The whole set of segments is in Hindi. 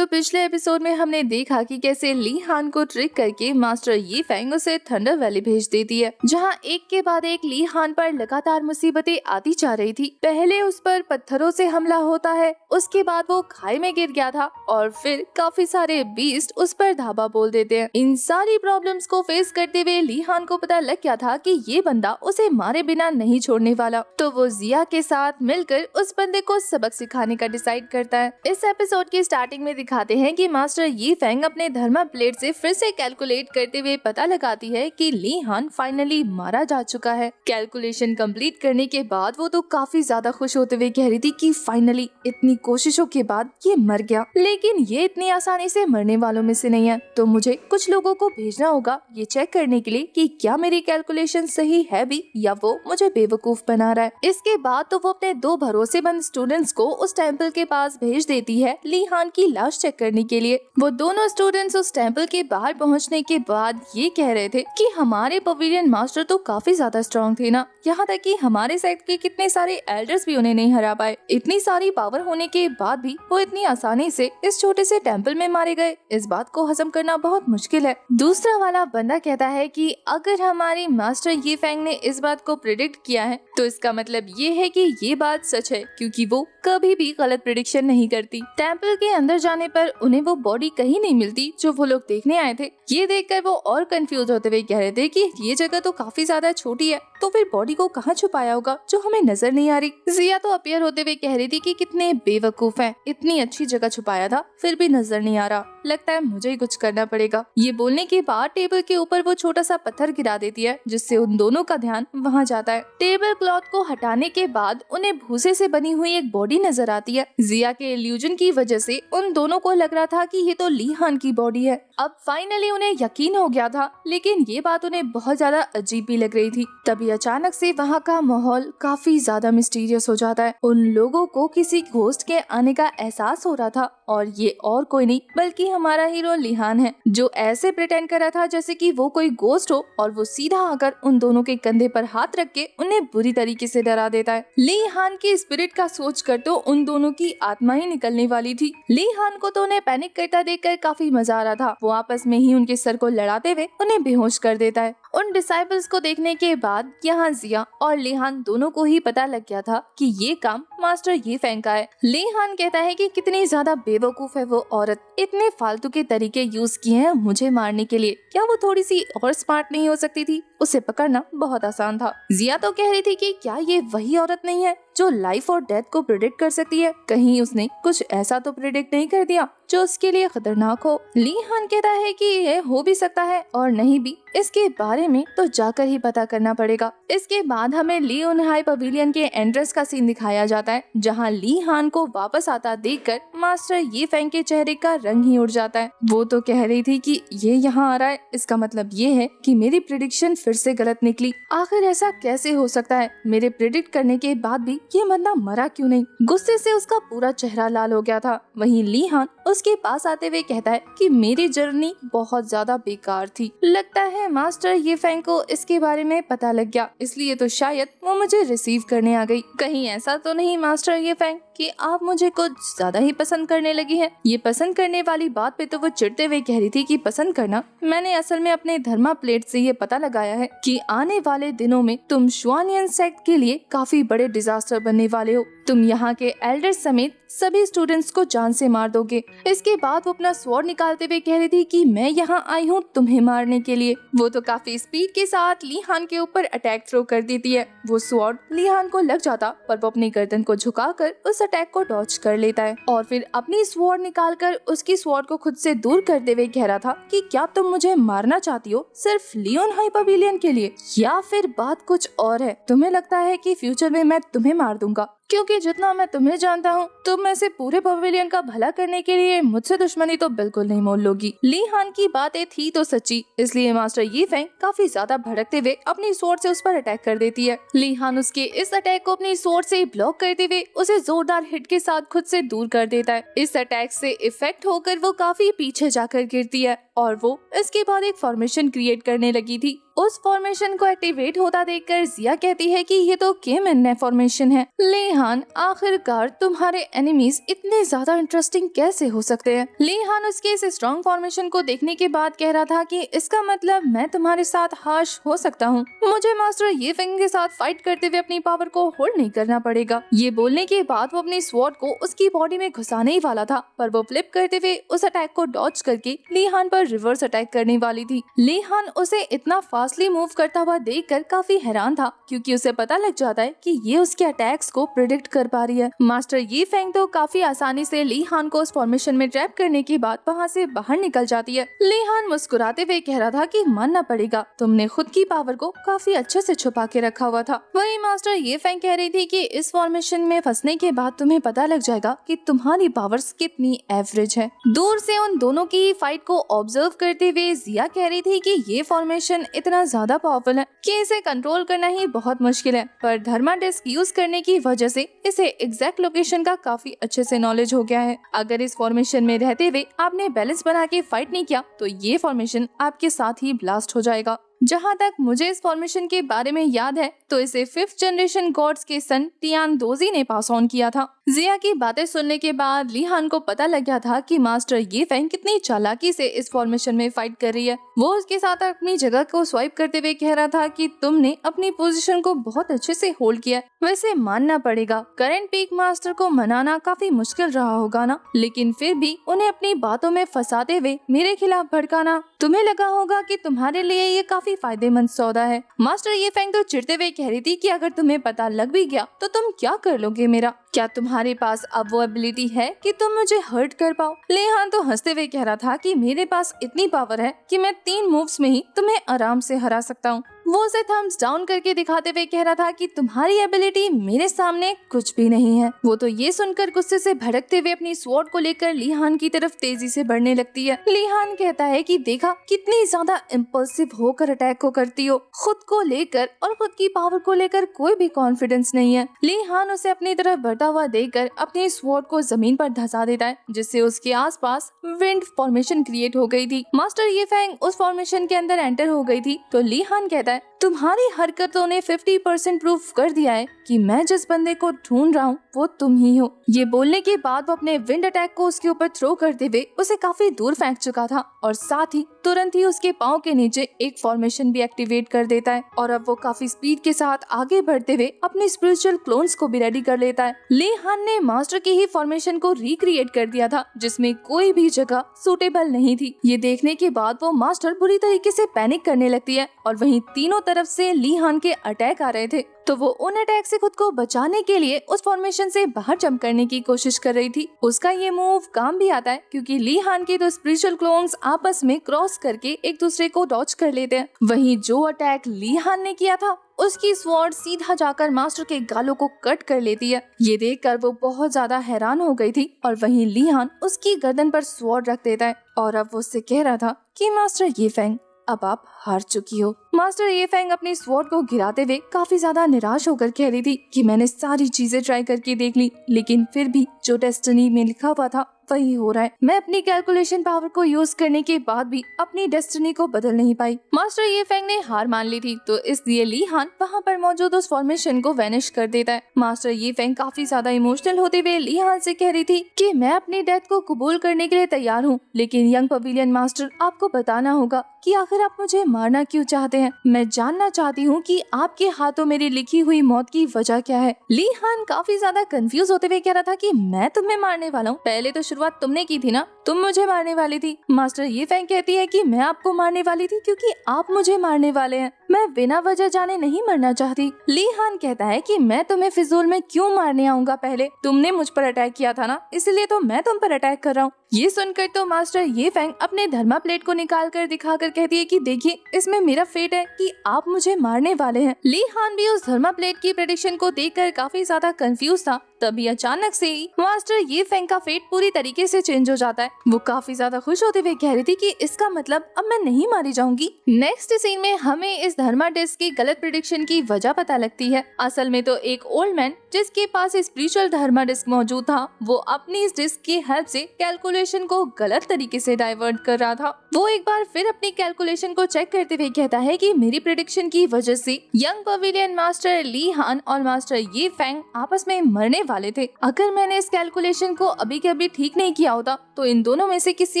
तो पिछले एपिसोड में हमने देखा कि कैसे ली हान को ट्रिक करके मास्टर यी फेंग उसे थंडर वैली भेज देती है, जहां एक के बाद एक ली हान पर लगातार मुसीबतें आती जा रही थी। पहले उस पर पत्थरों से हमला होता है, उसके बाद वो खाई में गिर गया था और फिर काफी सारे बीस्ट उस पर धावा बोल देते हैं। इन सारी प्रॉब्लम्स को फेस करते हुए ली हान को पता लग गया था कि ये बंदा उसे मारे बिना नहीं छोड़ने वाला, तो वो जिया के साथ मिलकर उस बंदे को सबक सिखाने का डिसाइड करता है। इस एपिसोड की स्टार्टिंग में दिखाते हैं कि मास्टर यी फेंग अपने धर्मा प्लेट से फिर से कैलकुलेट करते हुए पता लगाती है कि ली हान फाइनली मारा जा चुका है। कैलकुलेशन कंप्लीट करने के बाद वो तो काफी ज्यादा खुश होते हुए कह रही थी कि फाइनली इतनी कोशिशों के बाद ये मर गया, लेकिन ये इतनी आसानी से मरने वालों में से नहीं है, तो मुझे कुछ लोगों को भेजना होगा ये चेक करने के लिए कि क्या मेरी कैलकुलेशन सही है भी या वो मुझे बेवकूफ बना रहा है। इसके बाद तो वो अपने 2 भरोसेमंद स्टूडेंट्स को उस टेम्पल के पास भेज देती है ली हान की लाश चेक करने के लिए। वो दोनों स्टूडेंट्स उस टेम्पल के बाहर पहुंचने के बाद ये कह रहे थे कि हमारे पवेलियन मास्टर तो काफी ज्यादा स्ट्रॉन्ग थे ना, यहाँ तक कि हमारे सेक्ट के कितने सारे एल्डर्स भी उन्हें नहीं हरा पाए। इतनी सारी पावर होने के बाद भी वो इतनी आसानी से इस छोटे से टेम्पल में मारे गए, इस बात को हजम करना बहुत मुश्किल है। दूसरा वाला बंदा कहता है कि अगर हमारी मास्टर यी फेंग ने इस बात को प्रिडिक्ट किया है तो इसका मतलब ये है कि ये बात सच है, क्योंकि वो कभी भी गलत प्रिडिक्शन नहीं करती। टेम्पल के अंदर जाने पर उन्हें वो बॉडी कहीं नहीं मिलती जो वो लोग देखने आए थे। ये देखकर वो और कंफ्यूज होते हुए कह रहे थे कि ये जगह तो काफी ज्यादा छोटी है, तो फिर बॉडी को कहाँ छुपाया होगा जो हमें नजर नहीं आ रही। जिया तो अपीयर होते हुए कह रही थी कि कितने बेवकूफ हैं, इतनी अच्छी जगह छुपाया था फिर भी नजर नहीं आ रहा, लगता है मुझे ही कुछ करना पड़ेगा। ये बोलने के बाद टेबल के ऊपर वो छोटा सा पत्थर गिरा देती है, जिससे उन दोनों का ध्यान वहाँ जाता है। टेबल क्लॉथ को हटाने के बाद उन्हें भूसे से बनी हुई एक बॉडी नजर आती है। जिया के इल्यूजन की वजह से उन दोनों को लग रहा था कि ये तो ली हान की बॉडी है। अब फाइनली उन्हें यकीन हो गया था, लेकिन ये बात उन्हें बहुत ज्यादा अजीब भी लग रही थी। तभी अचानक से वहाँ का माहौल काफी ज्यादा मिस्टीरियस हो जाता है। उन लोगों को किसी घोस्ट के आने का एहसास हो रहा था, और ये और कोई नहीं बल्कि हमारा हीरो ली हान है, जो ऐसे प्रिटेंड कर रहा था जैसे कि वो कोई घोस्ट हो, और वो सीधा आकर उन दोनों के कंधे पर हाथ रख के उन्हें बुरी तरीके से डरा देता है। ली हान की स्पिरिट का सोच कर तो उन दोनों की आत्मा ही निकलने वाली थी। ली हान को तो उन्हें पैनिक करता देखकर काफी मजा आ रहा था। वो आपस में ही उनके सर को लड़ाते हुए उन्हें बेहोश कर देता है। उन डिसाइपल्स को देखने के बाद यहाँ जिया और ली हान दोनों को ही पता लग गया था कि ये काम मास्टर यी फेंग का है। ली हान कहता है कि कितनी ज्यादा बेवकूफ है वो औरत, इतने फालतू के तरीके यूज किए हैं मुझे मारने के लिए, क्या वो थोड़ी सी और स्मार्ट नहीं हो सकती थी? उसे पकड़ना बहुत आसान था। जिया तो कह रही थी कि क्या ये वही औरत नहीं है जो लाइफ और डेथ को प्रिडिक्ट कर सकती है? कहीं उसने कुछ ऐसा तो प्रिडिक्ट नहीं कर दिया जो उसके लिए खतरनाक हो। ली हान कहता है कि ये हो भी सकता है और नहीं भी, इसके बारे में तो जाकर ही पता करना पड़ेगा। इसके बाद हमें ली उनहाई पवेलियन के एंट्रेंस का सीन दिखाया जाता है, जहां ली हान को वापस आता देखकर मास्टर यी फेंग के चेहरे का रंग ही उड़ जाता है। वो तो कह रही थी कि ये यहाँ आ रहा है, इसका मतलब ये है कि मेरी प्रिडिक्शन फिर से गलत निकली। आखिर ऐसा कैसे हो सकता है? मेरे प्रिडिक्ट करने के बाद भी ये बंदा मरा क्यों नहीं? गुस्से से उसका पूरा चेहरा लाल हो गया था। वहीं ली हान उसके पास आते हुए कहता है कि मेरी जर्नी बहुत ज्यादा बेकार थी, लगता है मास्टर यी फेंग को इसके बारे में पता लग गया, इसलिए तो शायद वो मुझे रिसीव करने आ गई। कहीं ऐसा तो नहीं मास्टर यी फेंग कि आप मुझे कुछ ज्यादा ही पसंद करने लगी हैं? ये पसंद करने वाली बात पे तो वो चिढ़ते हुए कह रही थी कि पसंद करना, मैंने असल में अपने धर्मा प्लेट से ये पता लगाया है कि आने वाले दिनों में तुम शुआनियन सेक्ट के लिए काफी बड़े डिजास्टर बनने वाले हो। तुम यहाँ के एल्डर्स समेत सभी स्टूडेंट्स को जान से मार दोगे। इसके बाद वो अपना स्वॉर्ड निकालते हुए कह रही थी कि मैं यहाँ आई हूँ तुम्हें मारने के लिए। वो तो काफी स्पीड के साथ ली हान के ऊपर अटैक थ्रो कर देती है। वो स्वॉर्ड ली हान को लग जाता, पर वो अपनी गर्दन को झुकाकर उस अटैक को डॉज कर लेता है और फिर अपनी स्वॉर्ड निकालकर उसकी स्वॉर्ड को खुद से दूर करते हुए कह रहा था कि क्या तुम मुझे मारना चाहती हो सिर्फ लियोन हाई पवेलियन के लिए, या फिर बात कुछ और है? तुम्हें लगता है कि फ्यूचर में मैं तुम्हें मार दूंगा? क्योंकि जितना मैं तुम्हें जानता हूँ तुम में से पूरे पवेलियन का भला करने के लिए मुझसे दुश्मनी तो बिल्कुल नहीं मोल लोगी। ली हान की बातें थी तो सच्ची, इसलिए मास्टर यी फेंग काफी ज्यादा भड़कते हुए अपनी स्वॉर्ड से उस पर अटैक कर देती है। ली हान उसके इस अटैक को अपनी स्वॉर्ड से ब्लॉक करते हुए उसे जोरदार हिट के साथ खुद से दूर कर देता है। इस अटैक से इफेक्ट होकर वो काफी पीछे जाकर गिरती है और वो इसके बाद एक फॉर्मेशन क्रिएट करने लगी थी। उस फॉर्मेशन को एक्टिवेट होता देखकर जिया कहती है कि ये तो केमन फॉर्मेशन है। ली हान, आखिरकार तुम्हारे एनिमीज इतने ज्यादा इंटरेस्टिंग कैसे हो सकते हैं? ली हान उसके इस स्ट्रॉन्ग फॉर्मेशन को देखने के बाद कह रहा था कि इसका मतलब मैं तुम्हारे साथ हार्श हो सकता हूँ। मुझे मास्टर ये फेंग के साथ फाइट करते हुए अपनी पावर को होल्ड नहीं करना पड़ेगा। ये बोलने के बाद वो अपनी स्वॉर्ड को उसकी बॉडी में घुसाने ही वाला था, पर वो फ्लिप करते हुए उस अटैक को डॉज करके ली हान पर रिवर्स अटैक करने वाली थी। ली हान उसे इतना फास्टली मूव करता हुआ देखकर काफी हैरान था, क्योंकि उसे पता लग जाता है कि ये उसके अटैक्स को प्रिडिक्ट कर पा रही है। मास्टर ये फेंग तो काफी आसानी से ली हान को उस फॉर्मेशन में ट्रैप करने के बाद वहाँ से बाहर निकल जाती है। ली हान मुस्कुराते हुए कह रहा था कि मानना पड़ेगा, तुमने खुद की पावर को काफी अच्छे से छुपा के रखा हुआ था। वही मास्टर ये फेंग कह रही थी कि इस फॉर्मेशन में फंसने के बाद तुम्हें पता लग जाएगा कि तुम्हारी पावर्स कितनी एवरेज है। दूर से उन दोनों की फाइट को ऑब्जर्व करते हुए जिया कह रही थी कि ये फॉर्मेशन इतना ज्यादा पावरफुल है कि इसे कंट्रोल करना ही बहुत मुश्किल है, पर धर्मा डिस्क यूज करने की वजह से इसे एग्जैक्ट लोकेशन का काफी अच्छे से नॉलेज हो गया है। अगर इस फॉर्मेशन में रहते हुए आपने बैलेंस बना के फाइट नहीं किया तो ये फॉर्मेशन आपके साथ ही ब्लास्ट हो जाएगा। जहाँ तक मुझे इस फॉर्मेशन के बारे में याद है तो इसे 5th जनरेशन गॉड्स के सन टियान दोजी ने पास ऑन किया था। जिया की बातें सुनने के बाद ली हान को पता लग गया था कि मास्टर ये फेंग कितनी चालाकी से इस फॉर्मेशन में फाइट कर रही है। वो उसके साथ अपनी जगह को स्वाइप करते हुए कह रहा था कि तुमने अपनी पोजीशन को बहुत अच्छे से होल्ड किया। वैसे मानना पड़ेगा, करंट पीक मास्टर को मनाना काफी मुश्किल रहा होगा ना, लेकिन फिर भी उन्हें अपनी बातों में फंसाते हुए मेरे खिलाफ भड़काना, तुम्हें लगा होगा कि तुम्हारे लिए ये काफी फायदेमंद सौदा है। मास्टर ये फेंग तो चिढ़ते हुए कह रही थी कि अगर तुम्हें पता लग भी गया तो तुम क्या कर लोगे मेरा? क्या तुम्हारे पास अब वो एबिलिटी है कि तुम मुझे हर्ट कर पाओ? ली हान तो हंसते हुए कह रहा था कि मेरे पास इतनी पावर है कि मैं 3 मूव्स में ही तुम्हें आराम से हरा सकता हूँ। वो उसे थम्स डाउन करके दिखाते हुए कह रहा था कि तुम्हारी एबिलिटी मेरे सामने कुछ भी नहीं है। वो तो ये सुनकर गुस्से से भड़कते हुए अपनी स्वॉर्ड को लेकर ली हान की तरफ तेजी से बढ़ने लगती है। ली हान कहता है कि देखा कितनी ज्यादा इम्पल्सिव होकर अटैक को करती हो, खुद को लेकर और खुद की पावर को लेकर कोई भी कॉन्फिडेंस नहीं है। ली हान उसे अपनी तरफ बढ़ता हुआ देखकर अपनी स्वॉर्ड को जमीन पर धंसा देता है, जिससे उसके आसपास विंड फॉर्मेशन क्रिएट हो गई थी। मास्टर ये फेंग उस फॉर्मेशन के अंदर एंटर हो गई थी तो ली हान कहता है तुम्हारी हरकतों ने 50% प्रूफ कर दिया है कि मैं जिस बंदे को ढूंढ रहा हूँ वो तुम ही हो। ये बोलने के बाद वो अपने विंड अटैक को उसके ऊपर थ्रो करते हुए उसे काफी दूर फेंक चुका था और साथ ही तुरंत ही उसके पाँव के नीचे एक फॉर्मेशन भी एक्टिवेट कर देता है और अब वो काफी स्पीड के साथ आगे बढ़ते हुए अपने स्पिरिचुअल क्लोन्स को भी रेडी कर लेता है। ली हान ने मास्टर की ही फॉर्मेशन को रिक्रिएट कर दिया था जिसमें कोई भी जगह सूटेबल नहीं थी। ये देखने के बाद वो मास्टर बुरी तरीके से पैनिक करने लगती है और वहीं तीनों तरफ से ली हान के अटैक आ रहे थे तो वो उन अटैक से खुद को बचाने के लिए उस फॉर्मेशन से बाहर जंप करने की कोशिश कर रही थी। उसका ये मूव काम भी आता है क्योंकि ली हान के 2 स्पिरिचुअल क्लोन्स आपस में क्रॉस करके एक दूसरे को डॉज कर लेते हैं। वहीं जो अटैक ली हान ने किया था उसकी स्वॉर्ड सीधा जाकर मास्टर के गालों को कट कर लेती है। ये देखकर वो बहुत ज्यादा हैरान हो गई थी और वहीं ली हान उसकी गर्दन पर स्वॉर्ड रख देता है और अब वो उससे कह रहा था कि मास्टर ये फेंग अब आप हार चुकी हो। मास्टर ये फेंग अपनी स्वॉर्ड को गिराते हुए काफी ज्यादा निराश होकर कह रही थी कि मैंने सारी चीजें ट्राई करके देख ली लेकिन फिर भी जो डेस्टिनी में लिखा हुआ था वही हो रहा है। मैं अपनी कैलकुलेशन पावर को यूज करने के बाद भी अपनी डेस्टिनी को बदल नहीं पाई। मास्टर ये फेंग ने हार मान ली थी तो इसलिए ली हान वहाँ पर मौजूद उस फॉर्मेशन को वैनिश कर देता है। मास्टर ये फेंग काफी ज्यादा इमोशनल होते हुए ली हान से कह रही थी कि मैं अपनी डेथ को कबूल करने के लिए तैयार हूँ, लेकिन यंग पवेलियन मास्टर आपको बताना होगा कि आखिर आप मुझे मारना क्यों चाहते हैं। मैं जानना चाहती हूँ कि आपके हाथों मेरी लिखी हुई मौत की वजह क्या है। ली हान काफी ज्यादा कंफ्यूज होते हुए कह रहा था कि मैं तुम्हें मारने वाला हूँ, पहले तो शुरुआत तुमने की थी ना, तुम मुझे मारने वाली थी। मास्टर ये फेंग कहती है कि मैं आपको मारने वाली थी क्योंकि आप मुझे मारने वाले हैं, मैं बिना वजह जाने नहीं मरना चाहती। ली हान कहता है कि मैं तुम्हें फिजूल में क्यों मारने आऊंगा, पहले तुमने मुझ पर अटैक किया था ना, इसलिए तो मैं तुम पर अटैक कर रहा हूँ। ये सुनकर तो मास्टर ये फेंग अपने धर्मा प्लेट को निकाल कर दिखाकर कहती है कि देखिए इसमें मेरा फेट है कि आप मुझे मारने वाले हैं। ली हान भी उस धर्मा प्लेट की प्रेडिक्शन को देखकर काफी ज्यादा कंफ्यूज था। तभी अचानक से ही मास्टर ये फेंग का फेट पूरी तरीके से चेंज हो जाता है। वो काफी ज्यादा खुश होते हुए कह रही थी कि इसका मतलब अब मैं नहीं मारी जाऊंगी। नेक्स्ट सीन में हमें इस धर्मा डिस्क की गलत प्रेडिक्शन की वजह पता लगती है। असल में तो एक ओल्ड मैन जिसके पास स्पिरिचुअल धर्मा डिस्क मौजूद था, वो अपनी इस डिस्क की हेल्प से कैलकुलेशन को गलत तरीके से डाइवर्ट कर रहा था। वो एक बार फिर अपनी कैलकुलेशन को चेक करते हुए कहता है कि मेरी प्रेडिक्शन की वजह से यंग पवेलियन मास्टर ली हान और मास्टर ये फेंग आपस में मरने वाले थे। अगर मैंने इस कैलकुलेशन को अभी के अभी ठीक नहीं किया होता तो इन दोनों में से किसी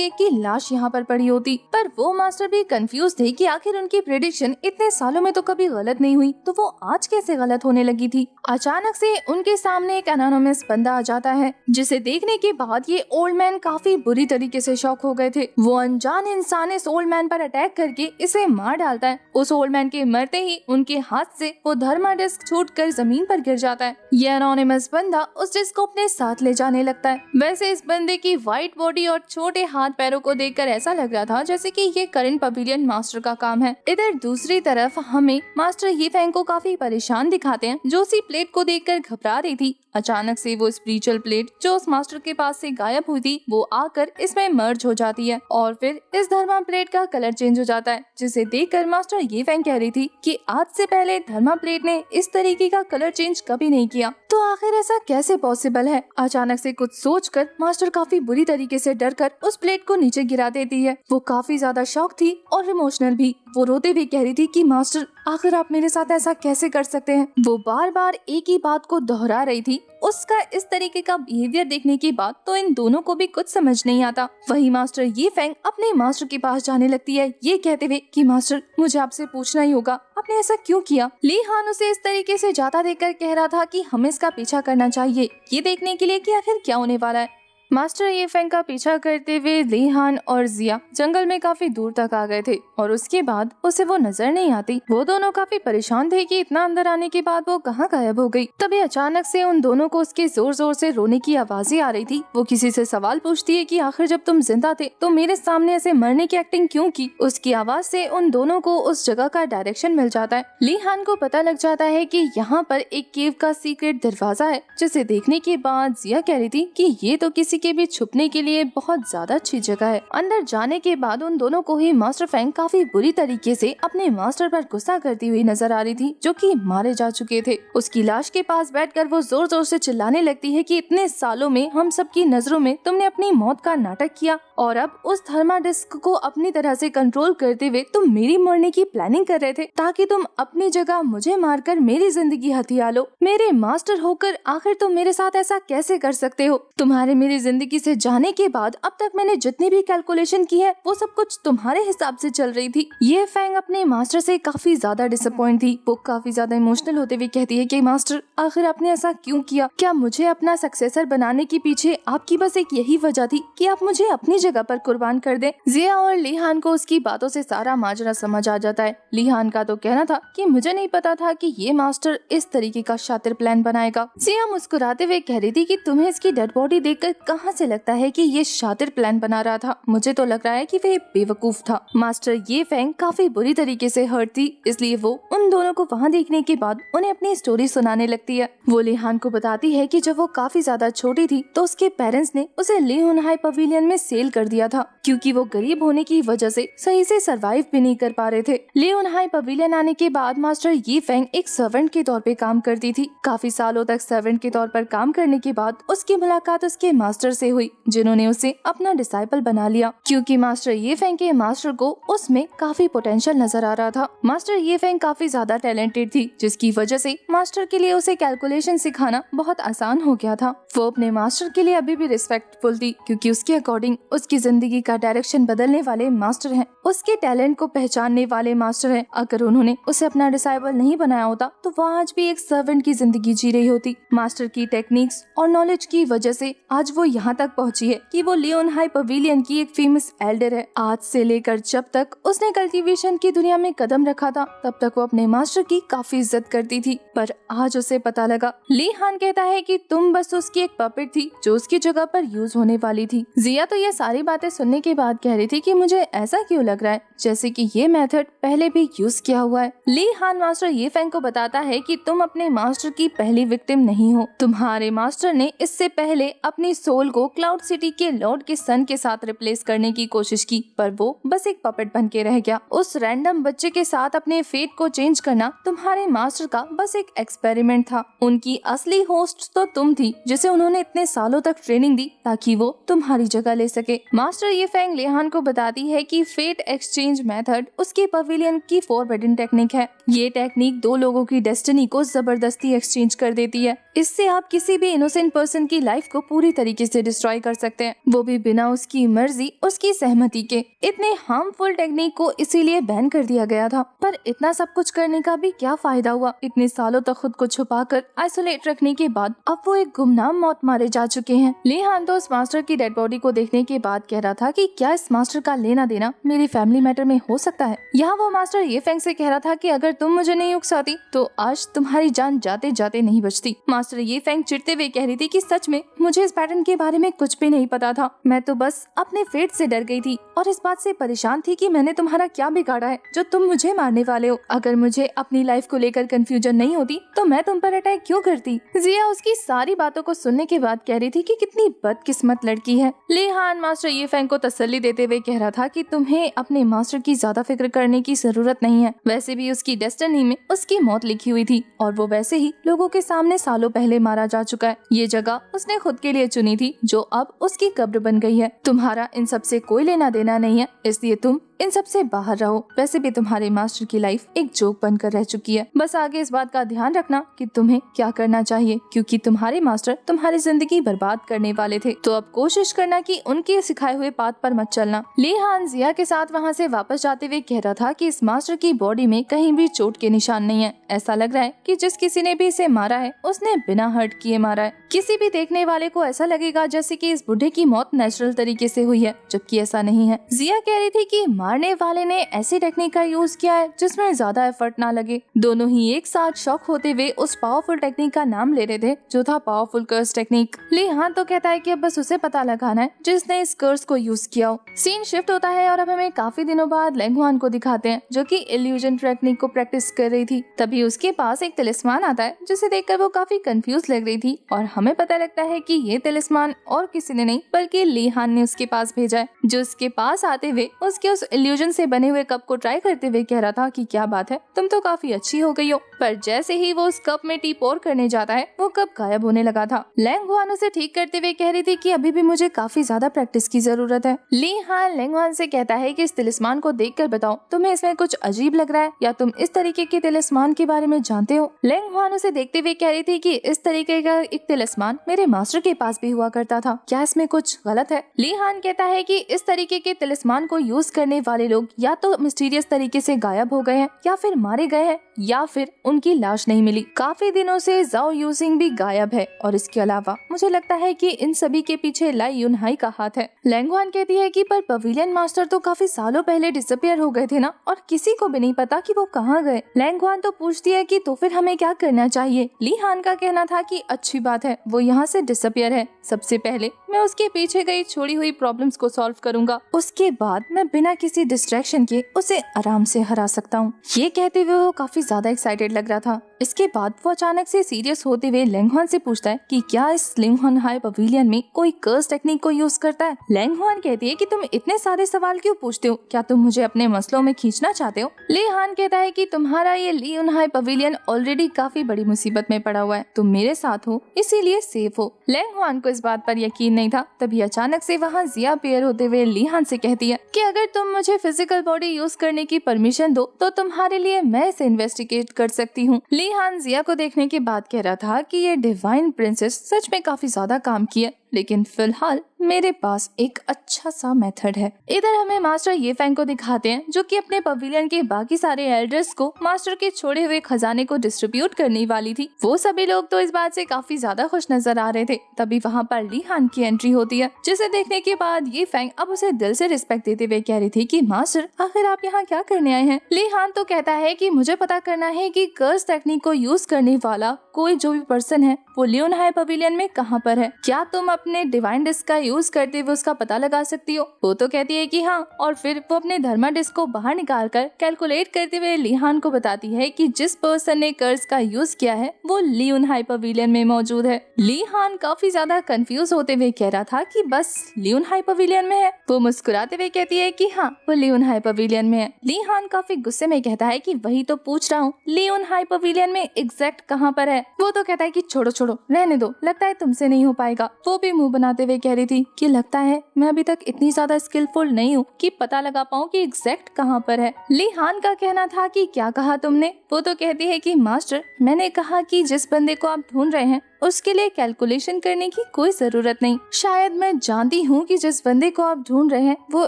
एक की लाश यहाँ पर पड़ी होती। पर वो मास्टर भी कंफ्यूज थे कि आखिर उनकी प्रेडिक्शन इतने सालों में तो कभी गलत नहीं हुई, तो वो आज कैसे गलत होने लगी थी। अचानक से उनके सामने एक एनोनिमस बंदा आ जाता है, जिसे देखने के बाद ये ओल्ड मैन काफी बुरी तरीके से शॉक हो गए थे। वो अनजान इंसान इस ओल्ड मैन पर अटैक करके इसे मार डालता है। उस ओल्ड मैन के मरते ही उनके हाथ से वो धर्मा डिस्क छूटकर जमीन पर गिर जाता है। ये एनोनिमस बंदा उस डिस्क को अपने साथ ले जाने लगता है। वैसे इस बंदे की व्हाइट बॉडी और छोटे हाथ पैरों को देखकर ऐसा लग रहा था जैसे कि ये करंट पवेलियन मास्टर का काम है। इधर दूसरी तरफ हमें मास्टर ये फेंग को काफी परेशान दिखाते हैं, जो उसी प्लेट को देखकर घबरा रही थी। अचानक से वो स्पिरिचुअल प्लेट जो उस मास्टर के पास से गायब हुई थी, वो आकर इसमें मर्ज हो जाती है और फिर इस धर्मा प्लेट का कलर चेंज हो जाता है, जिसे देखकर मास्टर ये फेंग कह रही थी कि आज से पहले धर्मा प्लेट ने इस तरीके का कलर चेंज कभी नहीं किया, तो आखिर ऐसा कैसे पॉसिबल है। अचानक से कुछ सोचकर मास्टर काफी बुरी तरीके से डरकर उस प्लेट को नीचे गिरा देती है। वो काफी ज्यादा शॉक थी और इमोशनल भी। वो रोते हुए कह रही थी कि मास्टर आखिर आप मेरे साथ ऐसा कैसे कर सकते हैं। वो बार बार एक ही बात को दोहरा रही थी। उसका इस तरीके का बिहेवियर देखने के बाद तो इन दोनों को भी कुछ समझ नहीं आता। वही मास्टर ये फेंग अपने मास्टर के पास जाने लगती है, ये कहते हुए कि मास्टर मुझे आपसे पूछना ही होगा, आपने ऐसा क्यों किया। ली हान उसे इस तरीके से जाता देखकर कह रहा था कि हमें इसका पीछा करना चाहिए, ये देखने के लिए कि आखिर क्या होने वाला है। मास्टर ये फेंग का पीछा करते हुए ली हान और जिया जंगल में काफी दूर तक आ गए थे और उसके बाद उसे वो नजर नहीं आती। वो दोनों काफी परेशान थे कि इतना अंदर आने के बाद वो कहाँ गायब हो गई। तभी अचानक से उन दोनों को उसके जोर जोर से रोने की आवाजें आ रही थी। वो किसी से सवाल पूछती है कि आखिर जब तुम जिंदा थे तो मेरे सामने ऐसे मरने की एक्टिंग क्यों की। उसकी आवाज से उन दोनों को उस जगह का डायरेक्शन मिल जाता है। ली हान को पता लग जाता है कि यहाँ पर एक केव का सीक्रेट दरवाजा है, जिसे देखने के बाद जिया कह रही थी कि ये तो किसी के भी छुपने के लिए बहुत ज्यादा अच्छी जगह है। अंदर जाने के बाद उन दोनों को ही मास्टर फेंग काफी बुरी तरीके से अपने मास्टर पर गुस्सा करती हुई नजर आ रही थी, जो कि मारे जा चुके थे। उसकी लाश के पास बैठकर वो जोर जोर से चिल्लाने लगती है कि इतने सालों में हम सबकी नजरों में तुमने अपनी मौत का नाटक किया और अब उस थर्मा डिस्क को अपनी तरह से कंट्रोल करते हुए तुम मेरी मरने की प्लानिंग कर रहे थे, ताकि तुम अपनी जगह मुझे मारकर मेरी जिंदगी हथिया लो। मेरे मास्टर होकर आखिर तुम मेरे साथ ऐसा कैसे कर सकते हो। तुम्हारे मेरी जिंदगी से जाने के बाद अब तक मैंने जितनी भी कैलकुलेशन की है वो सब कुछ तुम्हारे हिसाब से चल रही थी। ये फेंग अपने मास्टर से काफी ज्यादा डिसअपॉइंट थी। वो काफी ज्यादा इमोशनल होते हुए कहती है कि मास्टर आखिर आपने ऐसा क्यों किया। क्या मुझे अपना सक्सेसर बनाने के पीछे आपकी बस एक यही वजह थी कि आप मुझे अपनी जगह पर कुर्बान कर दें। जिया और ली हान को उसकी बातों से सारा माजरा समझ आ जाता है। ली हान का तो कहना था कि मुझे नहीं पता था कि ये मास्टर इस तरीके का शातिर प्लान बनाएगा। जिया मुस्कुराते हुए कह रही थी कि तुम्हें इसकी डेड बॉडी देखकर कहां से लगता है कि ये शातिर प्लान बना रहा था। मुझे तो लग रहा है कि वह बेवकूफ था। मास्टर ये फेंग काफी बुरी तरीके से हर्ट थी, इसलिए वो उन दोनों को वहाँ देखने के बाद उन्हें अपनी स्टोरी सुनाने लगती है। वो ली हान को बताती है कि जब वो काफी ज्यादा छोटी थी तो उसके पेरेंट्स ने उसे ली हुनहाई पवेलियन में सेल कर दिया था, क्योंकि वो गरीब होने की वजह से सही से सरवाइव भी नहीं कर पा रहे थे। ली हुनहाई पवेलियन आने के बाद मास्टर ये फेंग एक सर्वेंट के तौर पे काम करती थी। काफी सालों तक सर्वेंट के तौर पर काम करने के बाद उसकी मुलाकात उसके मास्टर से हुई, जिन्होंने उसे अपना डिसाइपल बना लिया, क्योंकि मास्टर ये फेंग के मास्टर को उसमें काफी पोटेंशियल नजर आ रहा था। मास्टर ये फेंग काफी ज्यादा टैलेंटेड थी, जिसकी वजह से मास्टर के लिए उसे कैलकुलेशन सिखाना बहुत आसान हो गया था। वो अपने मास्टर के लिए अभी भी रिस्पेक्टफुल थी, क्योंकि उसके अकॉर्डिंग उसकी जिंदगी का डायरेक्शन बदलने वाले मास्टर हैं, उसके टैलेंट को पहचानने वाले मास्टर हैं। अगर उन्होंने उसे अपना डिसाइपल नहीं बनाया होता तो वो आज भी एक सर्वेंट की जिंदगी जी रही होती। मास्टर की टेक्निक्स और नॉलेज की वजह से आज वो यहाँ तक पहुँची है कि वो ली हुनहाई पवेलियन की एक फेमस एल्डर है। आज से लेकर जब तक उसने कल्टीवेशन की दुनिया में कदम रखा था, तब तक वो अपने मास्टर की काफी इज्जत करती थी। पर आज उसे पता लगा। ली हान कहता है कि तुम बस उसकी एक पपेट थी जो उसकी जगह पर यूज होने वाली थी। जिया तो ये सारी बातें सुनने के बाद कह रही थी कि मुझे ऐसा क्यों लग रहा है जैसे कि ये मेथड पहले भी यूज किया हुआ है। ली हान मास्टर ये फेंग को बताता है कि तुम अपने मास्टर की पहली विक्टिम नहीं हो। तुम्हारे मास्टर ने इससे पहले अपनी सोल सोल को क्लाउड सिटी के लॉर्ड के सन के साथ रिप्लेस करने की कोशिश की, पर वो बस एक पपेट बन के रह गया। उस रैंडम बच्चे के साथ अपने फेट को चेंज करना तुम्हारे मास्टर का बस एक एक्सपेरिमेंट था। उनकी असली होस्ट तो तुम थी, जिसे उन्होंने इतने सालों तक ट्रेनिंग दी ताकि वो तुम्हारी जगह ले सके। मास्टर ये फेंग लिहान को बताती है कि फेट एक्सचेंज मेथड उसके पवेलियन की फॉरबिडन टेक्निक है। ये टेक्निक दो लोगों की डेस्टिनी को जबरदस्ती एक्सचेंज कर देती है। इससे आप किसी भी इनोसेंट पर्सन की लाइफ को पूरी तरीके से डिस्ट्रॉय कर सकते हैं, वो भी बिना उसकी मर्जी, उसकी सहमति के। इतने हार्मफुल टेक्निक को इसीलिए बैन कर दिया गया था। पर इतना सब कुछ करने का भी क्या फायदा हुआ? इतने सालों तक खुद को छुपाकर आइसोलेट रखने के बाद अब वो एक गुमनाम मौत मारे जा चुके हैं। लिहान तो उस मास्टर की डेड बॉडी को देखने के बाद कह रहा था कि क्या इस मास्टर का लेना देना मेरी फैमिली मैटर में हो सकता है। यहाँ वो मास्टर ये फेंग से कह रहा था कि अगर तुम मुझे नहीं उकसाती तो आज तुम्हारी जान जाते जाते नहीं बचती। मास्टर ये फेंग चिढ़ते हुए कह रही थी कि सच में मुझे इस पैटर्न के बारे में कुछ भी नहीं पता था। मैं तो बस अपने फेट से डर गई थी और इस बात से परेशान थी कि मैंने तुम्हारा क्या बिगाड़ा है जो तुम मुझे मारने वाले हो। अगर मुझे अपनी लाइफ को लेकर कंफ्यूजन नहीं होती तो मैं तुम पर अटैक क्यों करती। जिया उसकी सारी बातों को सुनने के बाद कह रही थी कि कितनी बदकिस्मत लड़की है। लिहान मास्टर ये फेंग को तसल्ली देते हुए कह रहा था कि तुम्हें अपने मास्टर की ज्यादा फिक्र करने की जरूरत नहीं है। वैसे भी उसकी डेस्टिनी में उसकी मौत लिखी हुई थी और वो वैसे ही लोगों के सामने सालों पहले मारा जा चुका है। ये जगह उसने खुद के लिए चुनी थी जो अब उसकी कब्र बन गई है। तुम्हारा इन सब से कोई लेना देना नहीं है, इसलिए तुम इन सब से बाहर रहो। वैसे भी तुम्हारे मास्टर की लाइफ एक जोक बनकर रह चुकी है। बस आगे इस बात का ध्यान रखना कि तुम्हें क्या करना चाहिए, क्योंकि तुम्हारे मास्टर तुम्हारी जिंदगी बर्बाद करने वाले थे। तो अब कोशिश करना कि उनके सिखाए हुए पाथ पर मत चलना। लिहान जिया के साथ वहाँ से वापस जाते हुए कह रहा था कि इस मास्टर की बॉडी में कहीं भी चोट के निशान नहीं है। ऐसा लग रहा है कि जिस किसी ने भी इसे मारा है उसने बिना हर्ट किए मारा है। किसी भी देखने वाले को ऐसा लगेगा जैसे कि इस बुढ़े की मौत नेचुरल तरीके से हुई है, जबकि ऐसा नहीं है। जिया कह रही थी कि मारने वाले ने ऐसी टेक्निक का यूज किया है जिसमें ज्यादा एफर्ट ना लगे। दोनों ही एक साथ शॉक होते हुए उस पावरफुल टेक्निक का नाम ले रहे थे जो था पावरफुल कर्स टेक्निक। लिहान तो कहता है कि अब बस उसे पता लगाना है जिसने इस कर्स को यूज किया हो। सीन शिफ्ट होता है और अब हमें काफी दिनों बाद लेंगहुआन को दिखाते हैं जो कि इल्यूजन टेक्निक को प्रैक्टिस कर रही थी। तभी उसके पास एक तिलिस्मान आता है जिसे देखकर वो काफी कंफ्यूज लग रही थी और हमें पता लगता है कि ये तिलिस्मान और किसी ने नहीं बल्कि लिहान ने उसके पास भेजा है, जो उसके पास आते हुए उसके उस इल्यूजन से बने हुए कप को ट्राई करते हुए कह रहा था कि क्या बात है, तुम तो काफी अच्छी हो गई हो। पर जैसे ही वो उस कप में टी पोर करने जाता है वो कप गायब होने लगा था। लेंगहुआन उसे ठीक करते हुए कह रही थी कि अभी भी मुझे काफी ज्यादा प्रैक्टिस की जरूरत है। लिहान लेंगहुआन से कहता है कि इस तिलिस्मान को देखकर बताओ तुम्हें इसमें कुछ अजीब लग रहा है या तुम इस तरीके के तिलिस्मान के बारे में जानते हो। लेंगहुआन उसे देखते हुए कह रही थी कि इस तरीके का एक तिलिस्मान मेरे मास्टर के पास भी हुआ करता था, क्या इसमें कुछ गलत है। लिहान कहता है कि इस तरीके के तिलिस्मान को यूज करने वाले लोग या तो मिस्टीरियस तरीके से गायब हो गए हैं या फिर मारे गए हैं या फिर उनकी लाश नहीं मिली। काफी दिनों से जाओ यूजिंग भी गायब है और इसके अलावा मुझे लगता है कि इन सभी के पीछे लाई युनहाई का हाथ है। लेंगहुआन कहती है कि पर पवेलियन मास्टर तो काफी सालों पहले डिसअपियर हो गए थे ना, और किसी को भी नहीं पता कि वो कहाँ गए। लेंगहुआन तो पूछती है कि तो फिर हमें क्या करना चाहिए। लिहान का कहना था कि अच्छी बात है वो यहाँ से डिसअपियर है, सबसे पहले मैं उसके पीछे गई छोड़ी हुई प्रॉब्लम्स को सॉल्व करूंगा, उसके बाद मैं बिना किसी डिस्ट्रैक्शन के उसे आराम से हरा सकता हूँ। ये कहते हुए वो काफी ज्यादा एक्साइटेड लग रहा था। इसके बाद वो अचानक से सीरियस होते हुए लेंगहुआन से पूछता है कि क्या इस लिंगहुआन पवेलियन में कोई कर्स टेक्निक को यूज करता है। लेंगहुआन कहती है कि तुम इतने सारे सवाल क्यों पूछते हो, क्या तुम मुझे अपने मसलों में खींचना चाहते हो। लिहान कहता है कि तुम्हारा ये लिंगहुआन पवेलियन ऑलरेडी काफी बड़ी मुसीबत में पड़ा हुआ है, तुम मेरे साथ हो इसीलिए सेफ हो। लेंगहुआन को इस बात पर यकीन नहीं था। तभी अचानक से वहाँ जिया पेयर होते हुए लिहान से कहती है कि अगर तुम मुझे फिजिकल बॉडी यूज करने की परमिशन दो तो तुम्हारे लिए मैं इसे इन्वेस्टिगेट कर सकती हूँ। लिहान जिया को देखने के बाद कह रहा था कि ये डिवाइन प्रिंसेस सच में काफी ज्यादा काम किया, लेकिन फिलहाल मेरे पास एक अच्छा सा मेथड है। इधर हमें मास्टर ये फेंग को दिखाते हैं जो कि अपने पवेलियन के बाकी सारे एल्डर्स को मास्टर के छोड़े हुए खजाने को डिस्ट्रीब्यूट करने वाली थी। वो सभी लोग तो इस बात से काफी ज्यादा खुश नजर आ रहे थे। तभी वहाँ पर लिहान की एंट्री होती है, जिसे देखने के बाद ये फेंग अब उसे दिल से रिस्पेक्ट देते हुए कह रही थी कि मास्टर आखिर आप यहाँ क्या करने आए हैं। लिहान तो कहता है कि मुझे पता करना है कि कर्स टेक्निक को यूज करने वाला कोई जो भी पर्सन है वो लिंगहुआन पवेलियन में कहाँ पर है। क्या तुम अपने डिवाइन डिस्क का यूज करते हुए उसका पता लगा सकती हो? वो तो कहती है कि हाँ, और फिर वो अपने धर्मा डिस्क को बाहर निकाल कर कैलकुलेट करते हुए लिहान को बताती है कि जिस पर्सन ने कर्स का यूज किया है वो लियोन हाइपरविलियन में मौजूद है। लिहान काफी ज्यादा कंफ्यूज होते हुए कह रहा था कि बस लियोन हाइपरविलियन में है। वो मुस्कुराते हुए कहती है कि हाँ, वो लियोन हाइपरविलियन में है। लिहान काफी गुस्से में कहता है कि वही तो पूछ रहा हूँ, लियोन हाइपरविलियन में एग्जैक्ट कहाँ पर है? वो तो कहता है कि छोड़ो छोड़ो, रहने दो, लगता है तुमसे नहीं हो पाएगा। वो भी मुंह बनाते हुए कह रही थी कि लगता है मैं अभी तक इतनी ज्यादा स्किलफुल नहीं हूँ कि पता लगा पाऊँ कि एग्जैक्ट कहाँ पर है। लिहान का कहना था कि क्या कहा तुमने? वो तो कहती है कि मास्टर, मैंने कहा कि जिस बंदे को आप ढूंढ रहे हैं उसके लिए कैलकुलेशन करने की कोई जरूरत नहीं। शायद मैं जानती हूँ कि जिस बंदे को आप ढूंढ रहे हैं वो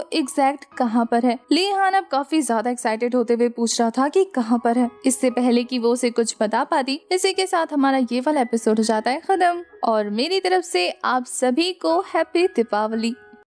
एग्जैक्ट कहाँ पर है। लिहान अब काफी ज्यादा एक्साइटेड होते हुए पूछ रहा था कि कहाँ पर है, इससे पहले कि वो उसे कुछ बता पाती। इसी के साथ हमारा ये वाला एपिसोड हो जाता है खत्म और मेरी तरफ से आप सभी को हैप्पी दीपावली।